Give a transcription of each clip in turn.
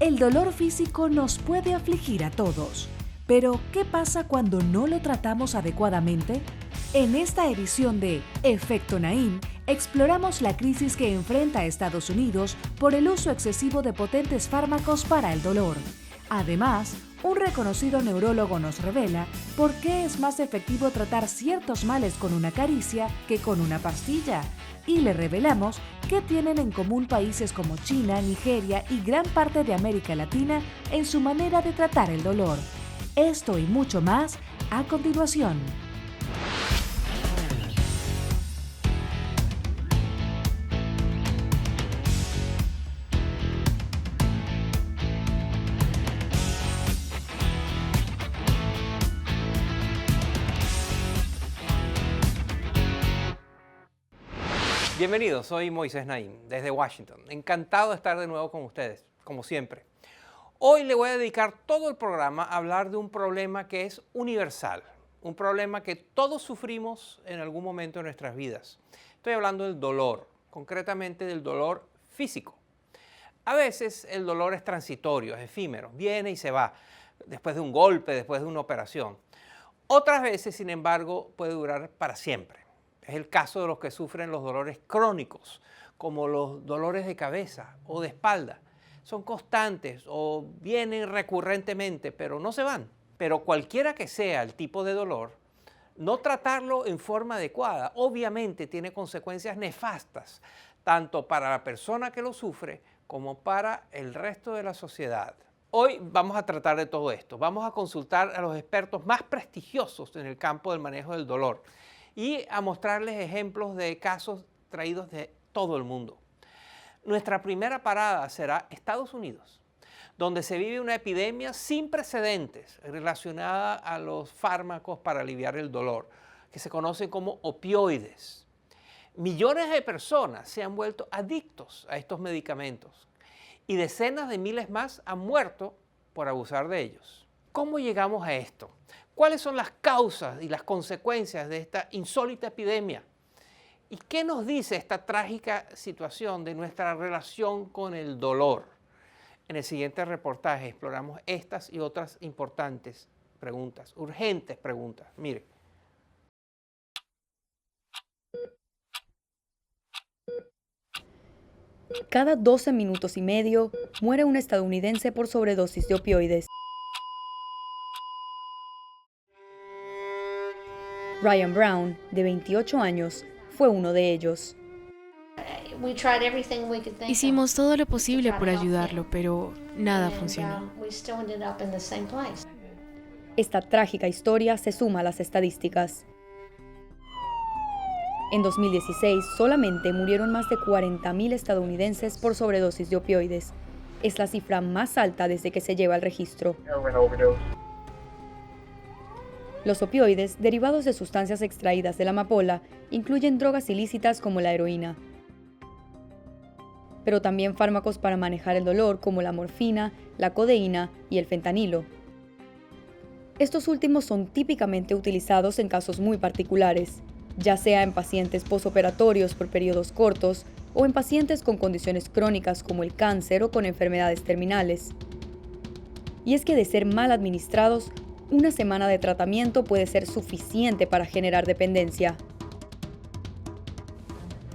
El dolor físico nos puede afligir a todos, pero ¿qué pasa cuando no lo tratamos adecuadamente? En esta edición de Efecto Naim, exploramos la crisis que enfrenta Estados Unidos por el uso excesivo de potentes fármacos para el dolor. Además, un reconocido neurólogo nos revela por qué es más efectivo tratar ciertos males con una caricia que con una pastilla. Y le revelamos qué tienen en común países como China, Nigeria y gran parte de América Latina en su manera de tratar el dolor. Esto y mucho más a continuación. Bienvenidos, soy Moisés Naim, desde Washington. Encantado de estar de nuevo con ustedes, como siempre. Hoy le voy a dedicar todo el programa a hablar de un problema que es universal, un problema que todos sufrimos en algún momento de nuestras vidas. Estoy hablando del dolor, concretamente del dolor físico. A veces el dolor es transitorio, es efímero, viene y se va, después de un golpe, después de una operación. Otras veces, sin embargo, puede durar para siempre. Es el caso de los que sufren los dolores crónicos, como los dolores de cabeza o de espalda. Son constantes o vienen recurrentemente, pero no se van. Pero cualquiera que sea el tipo de dolor, no tratarlo en forma adecuada obviamente tiene consecuencias nefastas, tanto para la persona que lo sufre como para el resto de la sociedad. Hoy vamos a tratar de todo esto. Vamos a consultar a los expertos más prestigiosos en el campo del manejo del dolor y a mostrarles ejemplos de casos traídos de todo el mundo. Nuestra primera parada será Estados Unidos, donde se vive una epidemia sin precedentes relacionada a los fármacos para aliviar el dolor, que se conocen como opioides. Millones de personas se han vuelto adictos a estos medicamentos y decenas de miles más han muerto por abusar de ellos. ¿Cómo llegamos a esto? ¿Cuáles son las causas y las consecuencias de esta insólita epidemia? ¿Y qué nos dice esta trágica situación de nuestra relación con el dolor? En el siguiente reportaje exploramos estas y otras importantes preguntas, urgentes preguntas. Mire. Cada 12 minutos y medio muere un estadounidense por sobredosis de opioides. Ryan Brown, de 28 años, fue uno de ellos. Hicimos todo lo posible por ayudarlo, pero nada funcionó. Esta trágica historia se suma a las estadísticas. En 2016, solamente murieron más de 40,000 estadounidenses por sobredosis de opioides. Es la cifra más alta desde que se lleva el registro. Los opioides, derivados de sustancias extraídas de la amapola, incluyen drogas ilícitas como la heroína, pero también fármacos para manejar el dolor como la morfina, la codeína y el fentanilo. Estos últimos son típicamente utilizados en casos muy particulares, ya sea en pacientes posoperatorios por periodos cortos o en pacientes con condiciones crónicas como el cáncer o con enfermedades terminales. Y es que de ser mal administrados, una semana de tratamiento puede ser suficiente para generar dependencia.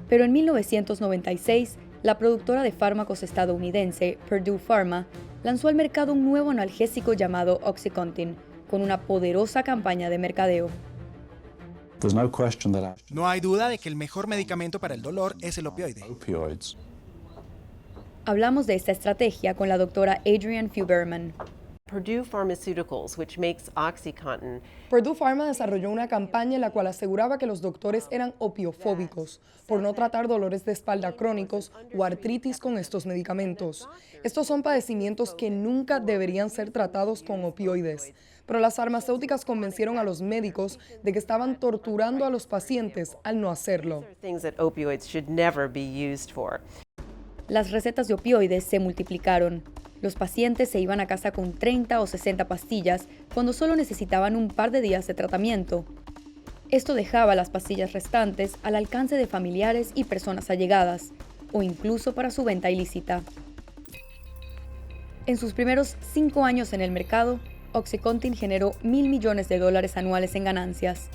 Pero en 1996, la productora de fármacos estadounidense Purdue Pharma lanzó al mercado un nuevo analgésico llamado OxyContin, con una poderosa campaña de mercadeo. No hay duda de que el mejor medicamento para el dolor es el opioide. Hablamos de esta estrategia con la doctora Adrienne Feuberman. Purdue Pharmaceuticals, which makes OxyContin. Purdue Pharma desarrolló una campaña en la cual aseguraba que los doctores eran opiofóbicos por no tratar dolores de espalda crónicos o artritis con estos medicamentos. Estos son padecimientos que nunca deberían ser tratados con opioides, pero las farmacéuticas convencieron a los médicos de que estaban torturando a los pacientes al no hacerlo. Las recetas de opioides se multiplicaron. Los pacientes se iban a casa con 30 o 60 pastillas cuando solo necesitaban un par de días de tratamiento. Esto dejaba las pastillas restantes al alcance de familiares y personas allegadas, o incluso para su venta ilícita. En sus primeros 5 años en el mercado, OxyContin generó $1.000 millones anuales en ganancias.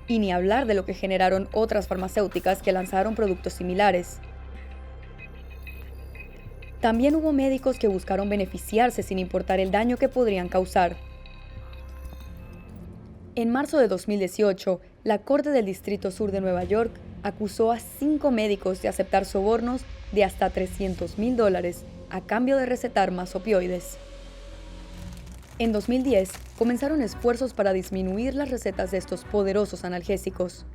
Y ni hablar de lo que generaron otras farmacéuticas que lanzaron productos similares. También hubo médicos que buscaron beneficiarse sin importar el daño que podrían causar. En marzo de 2018, la Corte del Distrito Sur de Nueva York acusó a 5 médicos de aceptar sobornos de hasta $300.000 a cambio de recetar más opioides. En 2010, comenzaron esfuerzos para disminuir las recetas de estos poderosos analgésicos.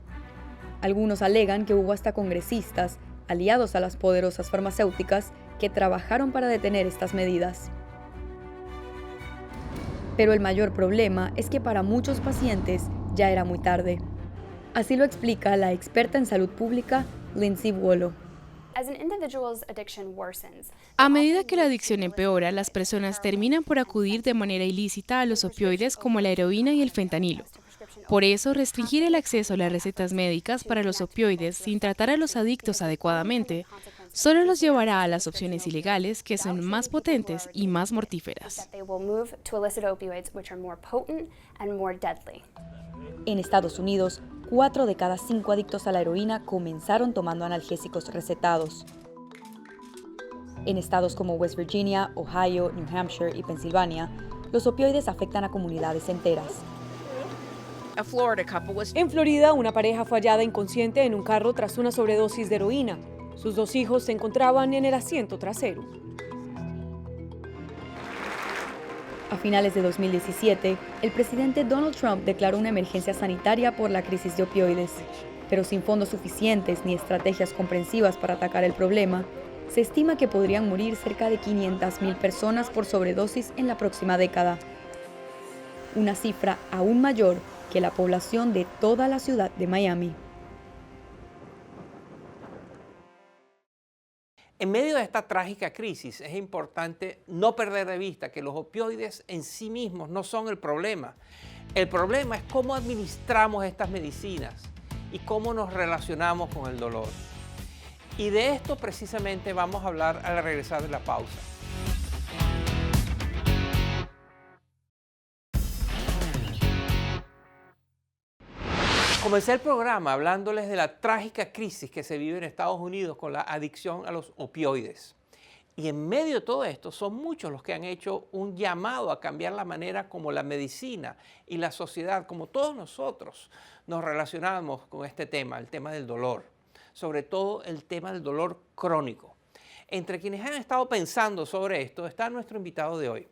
Algunos alegan que hubo hasta congresistas, aliados a las poderosas farmacéuticas, que trabajaron para detener estas medidas. Pero el mayor problema es que para muchos pacientes ya era muy tarde. Así lo explica la experta en salud pública, Lindsay Wollo. A medida que la adicción empeora, las personas terminan por acudir de manera ilícita a los opioides como la heroína y el fentanilo. Por eso, restringir el acceso a las recetas médicas para los opioides sin tratar a los adictos adecuadamente solo los llevará a las opciones ilegales que son más potentes y más mortíferas. En Estados Unidos, 4 de cada 5 adictos a la heroína comenzaron tomando analgésicos recetados. En estados como West Virginia, Ohio, New Hampshire y Pensilvania, los opioides afectan a comunidades enteras. En Florida, una pareja fue hallada inconsciente en un carro tras una sobredosis de heroína. Sus 2 hijos se encontraban en el asiento trasero. A finales de 2017, el presidente Donald Trump declaró una emergencia sanitaria por la crisis de opioides. Pero sin fondos suficientes ni estrategias comprensivas para atacar el problema, se estima que podrían morir cerca de 500.000 personas por sobredosis en la próxima década. Una cifra aún mayor que la población de toda la ciudad de Miami. En medio de esta trágica crisis es importante no perder de vista que los opioides en sí mismos no son el problema. El problema es cómo administramos estas medicinas y cómo nos relacionamos con el dolor. Y de esto precisamente vamos a hablar al regresar de la pausa. Comencé el programa hablándoles de la trágica crisis que se vive en Estados Unidos con la adicción a los opioides. Y en medio de todo esto son muchos los que han hecho un llamado a cambiar la manera como la medicina y la sociedad, como todos nosotros, nos relacionamos con este tema, el tema del dolor, sobre todo el tema del dolor crónico. Entre quienes han estado pensando sobre esto está nuestro invitado de hoy.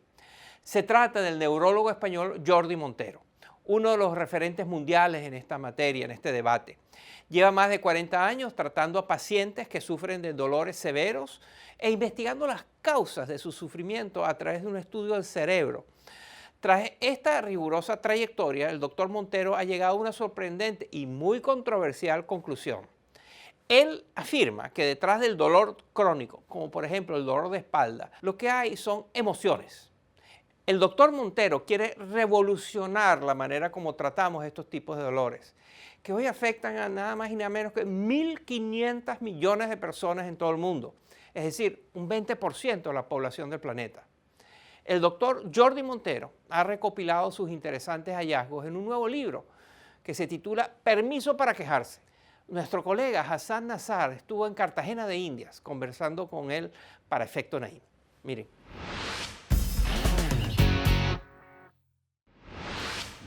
Se trata del neurólogo español Jordi Montero, uno de los referentes mundiales en esta materia, en este debate. Lleva más de 40 años tratando a pacientes que sufren de dolores severos e investigando las causas de su sufrimiento a través de un estudio del cerebro. Tras esta rigurosa trayectoria, el doctor Montero ha llegado a una sorprendente y muy controversial conclusión. Él afirma que detrás del dolor crónico, como por ejemplo el dolor de espalda, lo que hay son emociones. El doctor Montero quiere revolucionar la manera como tratamos estos tipos de dolores, que hoy afectan a nada más y nada menos que 1.500 millones de personas en todo el mundo, es decir, un 20% de la población del planeta. El doctor Jordi Montero ha recopilado sus interesantes hallazgos en un nuevo libro que se titula Permiso para quejarse. Nuestro colega Hassan Nazar estuvo en Cartagena de Indias conversando con él para Efecto Naim. Miren.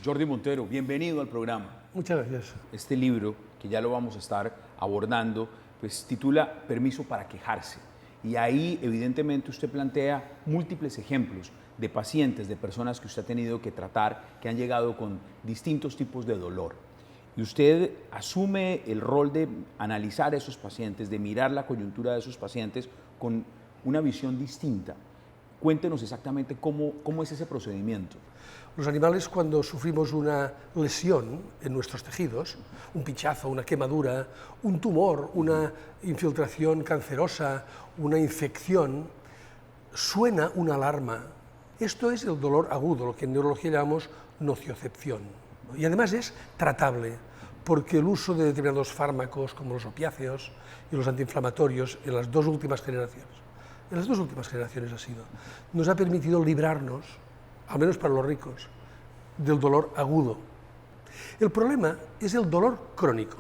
Jordi Montero, bienvenido al programa. Muchas gracias. Este libro, que ya lo vamos a estar abordando, pues titula Permiso para quejarse. Y ahí, evidentemente, usted plantea múltiples ejemplos de pacientes, de personas que usted ha tenido que tratar, que han llegado con distintos tipos de dolor. Y usted asume el rol de analizar a esos pacientes, de mirar la coyuntura de esos pacientes con una visión distinta. Cuéntenos exactamente cómo es ese procedimiento. Los animales, cuando sufrimos una lesión en nuestros tejidos, un pinchazo, una quemadura, un tumor, una infiltración cancerosa, una infección, suena una alarma. Esto es el dolor agudo, lo que en neurología llamamos nociocepción. Y además es tratable, porque el uso de determinados fármacos, como los opiáceos y los antiinflamatorios, en las 2 últimas generaciones, en las 2 últimas generaciones ha sido, nos ha permitido librarnos, al menos para los ricos, del dolor agudo. El problema es el dolor crónico.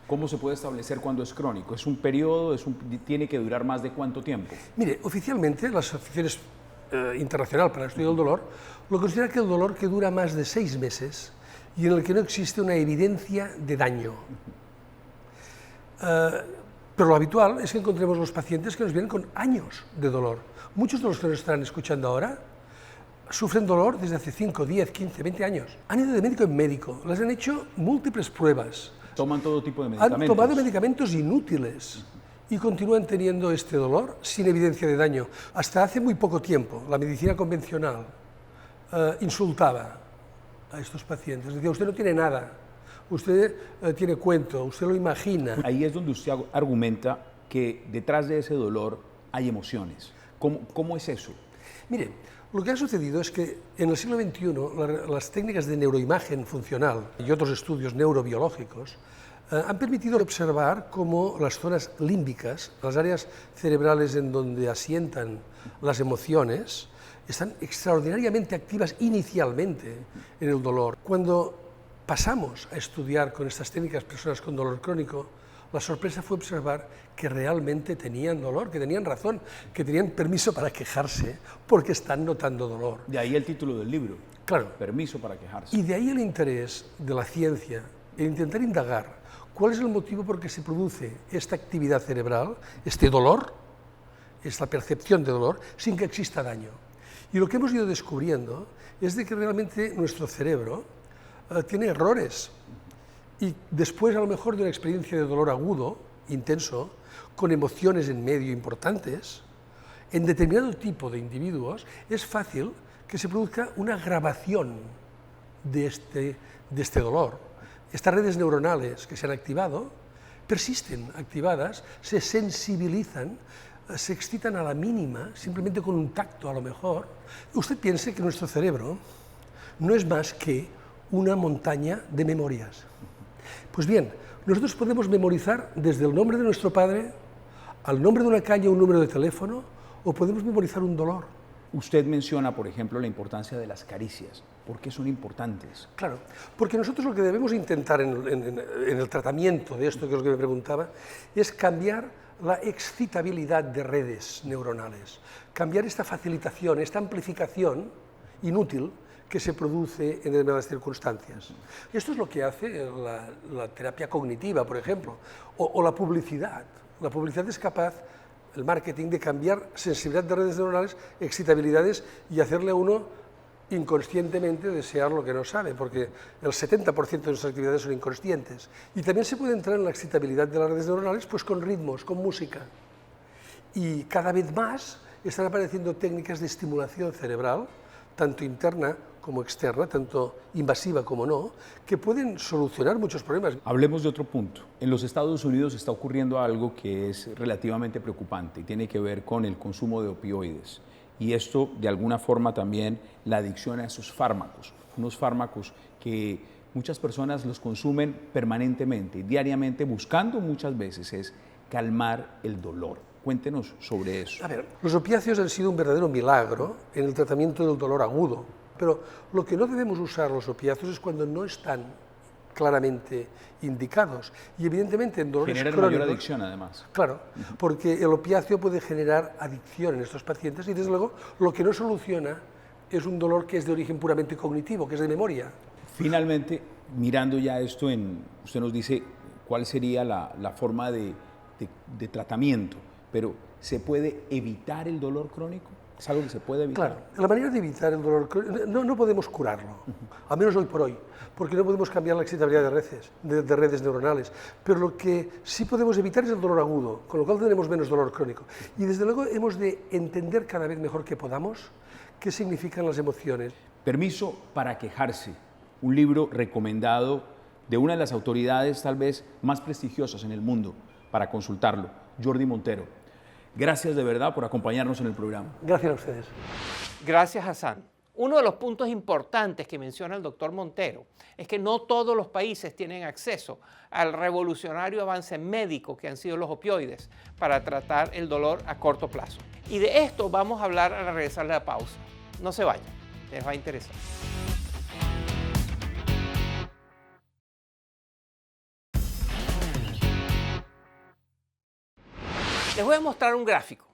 ¿Cómo se puede establecer cuándo es crónico? ¿Es un periodo? ¿Tiene que durar más de cuánto tiempo? Mire, oficialmente las asociaciones internacionales para el estudio del dolor lo consideran que el dolor que dura más de 6 meses y en el que no existe una evidencia de daño. Pero lo habitual es que encontremos los pacientes que nos vienen con años de dolor. Muchos de los que nos están escuchando ahora sufren dolor desde hace 5, 10, 15, 20 años. Han ido de médico en médico, les han hecho múltiples pruebas. ¿Toman todo tipo de medicamentos? Han tomado medicamentos inútiles y continúan teniendo este dolor sin evidencia de daño. Hasta hace muy poco tiempo, la medicina convencional insultaba a estos pacientes. Decía, usted no tiene nada, usted tiene cuento, usted lo imagina. Ahí es donde usted argumenta que detrás de ese dolor hay emociones. ¿Cómo es eso? Mire, lo que ha sucedido es que en el siglo XXI las técnicas de neuroimagen funcional y otros estudios neurobiológicos han permitido observar cómo las zonas límbicas, las áreas cerebrales en donde asientan las emociones, están extraordinariamente activas inicialmente en el dolor. Cuando pasamos a estudiar con estas técnicas personas con dolor crónico, la sorpresa fue observar que realmente tenían dolor, que tenían razón, que tenían permiso para quejarse porque están notando dolor. De ahí el título del libro. Claro. Permiso para quejarse. Y de ahí el interés de la ciencia en intentar indagar cuál es el motivo por que se produce esta actividad cerebral, este dolor, esta percepción de dolor, sin que exista daño. Y lo que hemos ido descubriendo es de que realmente nuestro cerebro tiene errores. Y después, a lo mejor, de una experiencia de dolor agudo, intenso, con emociones en medio importantes, en determinado tipo de individuos, es fácil que se produzca una agravación de este dolor. Estas redes neuronales que se han activado persisten activadas, se sensibilizan, se excitan a la mínima, simplemente con un tacto a lo mejor. Usted piense que nuestro cerebro no es más que una montaña de memorias. Pues bien, nosotros podemos memorizar desde el nombre de nuestro padre al nombre de una calle o un número de teléfono, o podemos memorizar un dolor. Usted menciona, por ejemplo, la importancia de las caricias. ¿Por qué son importantes? Claro, porque nosotros lo que debemos intentar en el tratamiento de esto, que es lo que me preguntaba, es cambiar la excitabilidad de redes neuronales, cambiar esta facilitación, esta amplificación inútil que se produce en determinadas circunstancias. Esto es lo que hace la terapia cognitiva, por ejemplo, o la publicidad. La publicidad es capaz, el marketing, de cambiar sensibilidad de redes neuronales, excitabilidades, y hacerle a uno inconscientemente desear lo que no sabe, porque el 70% de nuestras actividades son inconscientes. Y también se puede entrar en la excitabilidad de las redes neuronales pues con ritmos, con música. Y cada vez más están apareciendo técnicas de estimulación cerebral, tanto interna como externa, tanto invasiva como no, que pueden solucionar muchos problemas. Hablemos de otro punto. En los Estados Unidos está ocurriendo algo que es relativamente preocupante y tiene que ver con el consumo de opioides. Y esto, de alguna forma, también la adicción a esos fármacos, unos fármacos que muchas personas los consumen permanentemente, diariamente, buscando muchas veces es calmar el dolor. Cuéntenos sobre eso. A ver, los opiáceos han sido un verdadero milagro en el tratamiento del dolor agudo, pero lo que no debemos usar los opiáceos es cuando no están claramente indicados. Y evidentemente en dolores generan crónicos, mayor adicción, además. Claro, porque el opiáceo puede generar adicción en estos pacientes y, desde luego, lo que no soluciona es un dolor que es de origen puramente cognitivo, que es de memoria. Finalmente, mirando ya esto, usted nos dice cuál sería la forma de tratamiento, pero ¿se puede evitar el dolor crónico? ¿Es algo que se puede evitar? Claro, la manera de evitar el dolor crónico, no podemos curarlo, al menos hoy por hoy, porque no podemos cambiar la excitabilidad de redes neuronales, pero lo que sí podemos evitar es el dolor agudo, con lo cual tenemos menos dolor crónico. Y desde luego hemos de entender cada vez mejor que podamos qué significan las emociones. Permiso para quejarse, un libro recomendado de una de las autoridades tal vez más prestigiosas en el mundo para consultarlo, Jordi Montero. Gracias de verdad por acompañarnos en el programa. Gracias a ustedes. Gracias, Hassan. Uno de los puntos importantes que menciona el doctor Montero es que no todos los países tienen acceso al revolucionario avance médico que han sido los opioides para tratar el dolor a corto plazo. Y de esto vamos a hablar al regresar de la pausa. No se vayan, les va a interesar. Les voy a mostrar un gráfico.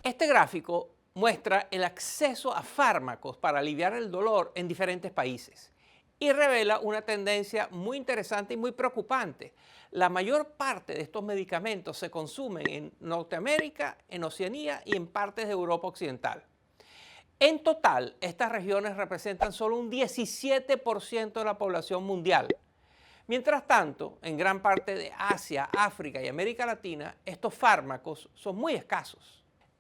Este gráfico muestra el acceso a fármacos para aliviar el dolor en diferentes países y revela una tendencia muy interesante y muy preocupante. La mayor parte de estos medicamentos se consumen en Norteamérica, en Oceanía y en partes de Europa Occidental. En total, estas regiones representan solo un 17% de la población mundial. Mientras tanto, en gran parte de Asia, África y América Latina, estos fármacos son muy escasos.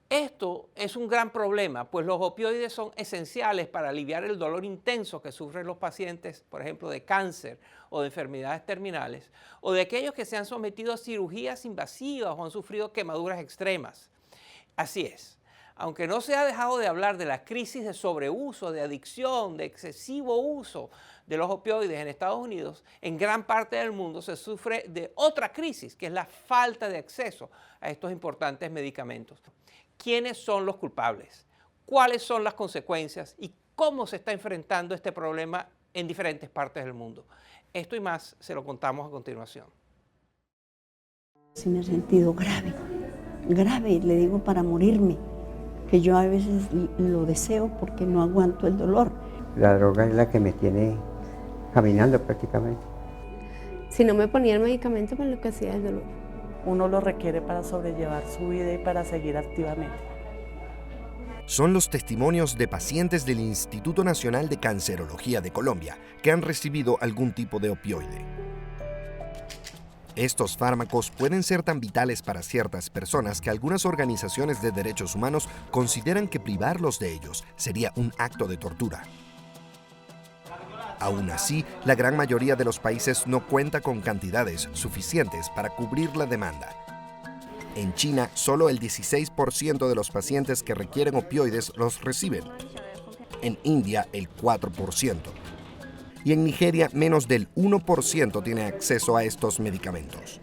Esto es un gran problema, pues los opioides son esenciales para aliviar el dolor intenso que sufren los pacientes, por ejemplo, de cáncer o de enfermedades terminales, o de aquellos que se han sometido a cirugías invasivas o han sufrido quemaduras extremas. Así es. Aunque no se ha dejado de hablar de la crisis de sobreuso, de adicción, de excesivo uso de los opioides en Estados Unidos, en gran parte del mundo se sufre de otra crisis, que es la falta de acceso a estos importantes medicamentos. ¿Quiénes son los culpables? ¿Cuáles son las consecuencias? ¿Y cómo se está enfrentando este problema en diferentes partes del mundo? Esto y más se lo contamos a continuación. Sí me he sentido grave, le digo para morirme, que yo a veces lo deseo porque no aguanto el dolor. La droga es la que me tiene caminando prácticamente. Si no me ponía el medicamento, me enloquecía el dolor. Uno lo requiere para sobrellevar su vida y para seguir activamente. Son los testimonios de pacientes del Instituto Nacional de Cancerología de Colombia que han recibido algún tipo de opioide. Estos fármacos pueden ser tan vitales para ciertas personas que algunas organizaciones de derechos humanos consideran que privarlos de ellos sería un acto de tortura. Aún así, la gran mayoría de los países no cuenta con cantidades suficientes para cubrir la demanda. En China, solo el 16% de los pacientes que requieren opioides los reciben. En India, el 4%. Y en Nigeria, menos del 1% tiene acceso a estos medicamentos.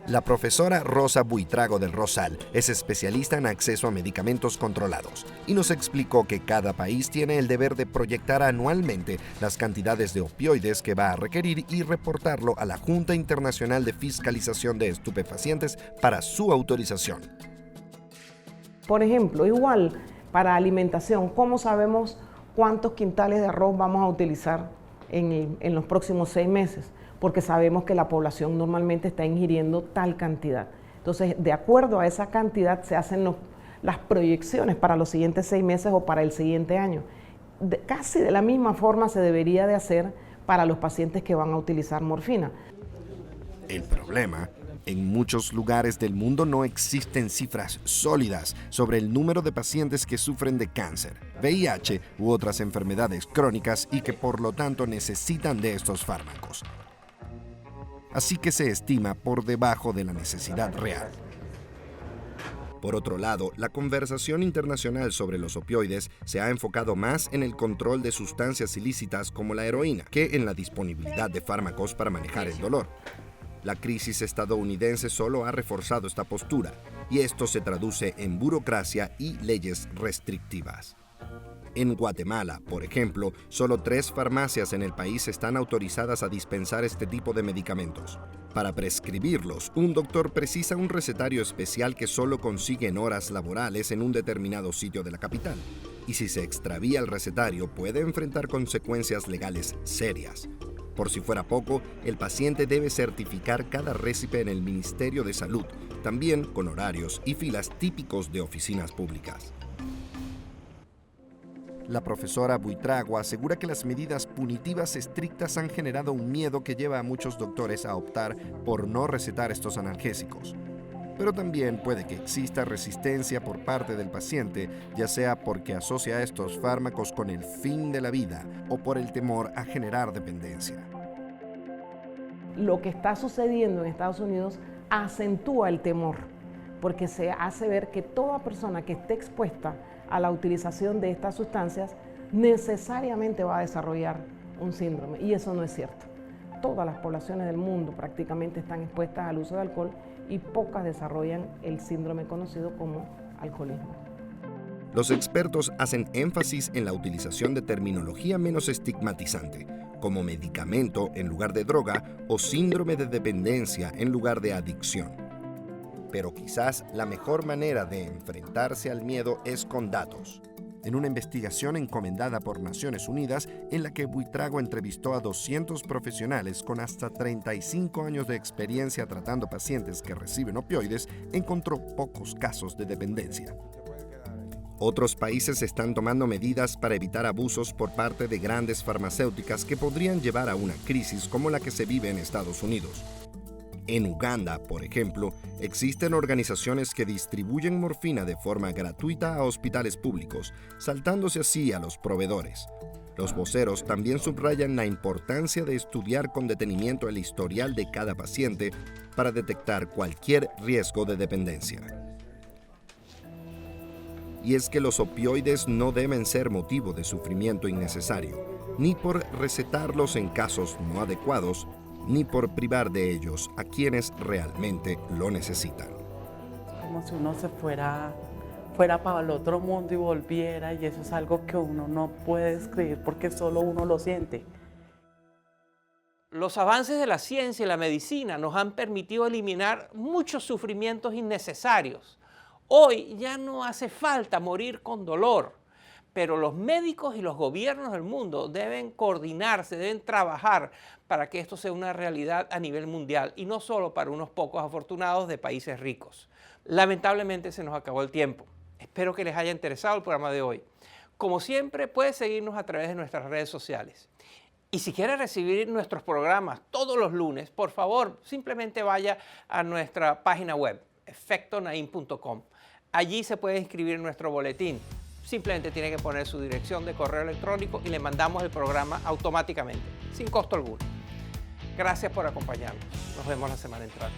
La profesora Rosa Buitrago del Rosal es especialista en acceso a medicamentos controlados y nos explicó que cada país tiene el deber de proyectar anualmente las cantidades de opioides que va a requerir y reportarlo a la Junta Internacional de Fiscalización de Estupefacientes para su autorización. Por ejemplo, igual para alimentación, ¿cómo sabemos cuántos quintales de arroz vamos a utilizar en los próximos 6 meses? Porque sabemos que la población normalmente está ingiriendo tal cantidad. Entonces, de acuerdo a esa cantidad se hacen las proyecciones para los siguientes 6 meses o para el siguiente año. Casi de la misma forma se debería de hacer para los pacientes que van a utilizar morfina. El problema, en muchos lugares del mundo no existen cifras sólidas sobre el número de pacientes que sufren de cáncer, VIH u otras enfermedades crónicas y que por lo tanto necesitan de estos fármacos. Así que se estima por debajo de la necesidad real. Por otro lado, la conversación internacional sobre los opioides se ha enfocado más en el control de sustancias ilícitas como la heroína que en la disponibilidad de fármacos para manejar el dolor. La crisis estadounidense solo ha reforzado esta postura, y esto se traduce en burocracia y leyes restrictivas. En Guatemala, por ejemplo, solo 3 farmacias en el país están autorizadas a dispensar este tipo de medicamentos. Para prescribirlos, un doctor precisa un recetario especial que solo consigue en horas laborales en un determinado sitio de la capital. Y si se extravía el recetario, puede enfrentar consecuencias legales serias. Por si fuera poco, el paciente debe certificar cada récipe en el Ministerio de Salud, también con horarios y filas típicos de oficinas públicas. La profesora Buitrago asegura que las medidas punitivas estrictas han generado un miedo que lleva a muchos doctores a optar por no recetar estos analgésicos. Pero también puede que exista resistencia por parte del paciente, ya sea porque asocia estos fármacos con el fin de la vida o por el temor a generar dependencia. Lo que está sucediendo en Estados Unidos acentúa el temor, porque se hace ver que toda persona que esté expuesta a la utilización de estas sustancias necesariamente va a desarrollar un síndrome, y eso no es cierto. Todas las poblaciones del mundo prácticamente están expuestas al uso de alcohol y pocas desarrollan el síndrome conocido como alcoholismo. Los expertos hacen énfasis en la utilización de terminología menos estigmatizante, como medicamento en lugar de droga o síndrome de dependencia en lugar de adicción. Pero quizás la mejor manera de enfrentarse al miedo es con datos. En una investigación encomendada por Naciones Unidas, en la que Buitrago entrevistó a 200 profesionales con hasta 35 años de experiencia tratando pacientes que reciben opioides, encontró pocos casos de dependencia. Otros países están tomando medidas para evitar abusos por parte de grandes farmacéuticas que podrían llevar a una crisis como la que se vive en Estados Unidos. En Uganda, por ejemplo, existen organizaciones que distribuyen morfina de forma gratuita a hospitales públicos, saltándose así a los proveedores. Los voceros también subrayan la importancia de estudiar con detenimiento el historial de cada paciente para detectar cualquier riesgo de dependencia. Y es que los opioides no deben ser motivo de sufrimiento innecesario, ni por recetarlos en casos no adecuados, ni por privar de ellos a quienes realmente lo necesitan. Como si uno se fuera para el otro mundo y volviera, y eso es algo que uno no puede describir porque solo uno lo siente. Los avances de la ciencia y la medicina nos han permitido eliminar muchos sufrimientos innecesarios. Hoy ya no hace falta morir con dolor, pero los médicos y los gobiernos del mundo deben coordinarse, deben trabajar para que esto sea una realidad a nivel mundial y no solo para unos pocos afortunados de países ricos. Lamentablemente se nos acabó el tiempo. Espero que les haya interesado el programa de hoy. Como siempre, puedes seguirnos a través de nuestras redes sociales. Y si quieres recibir nuestros programas todos los lunes, por favor, simplemente vaya a nuestra página web, efectonaim.com. Allí se puede inscribir en nuestro boletín. Simplemente tiene que poner su dirección de correo electrónico y le mandamos el programa automáticamente, sin costo alguno. Gracias por acompañarnos. Nos vemos la semana entrante.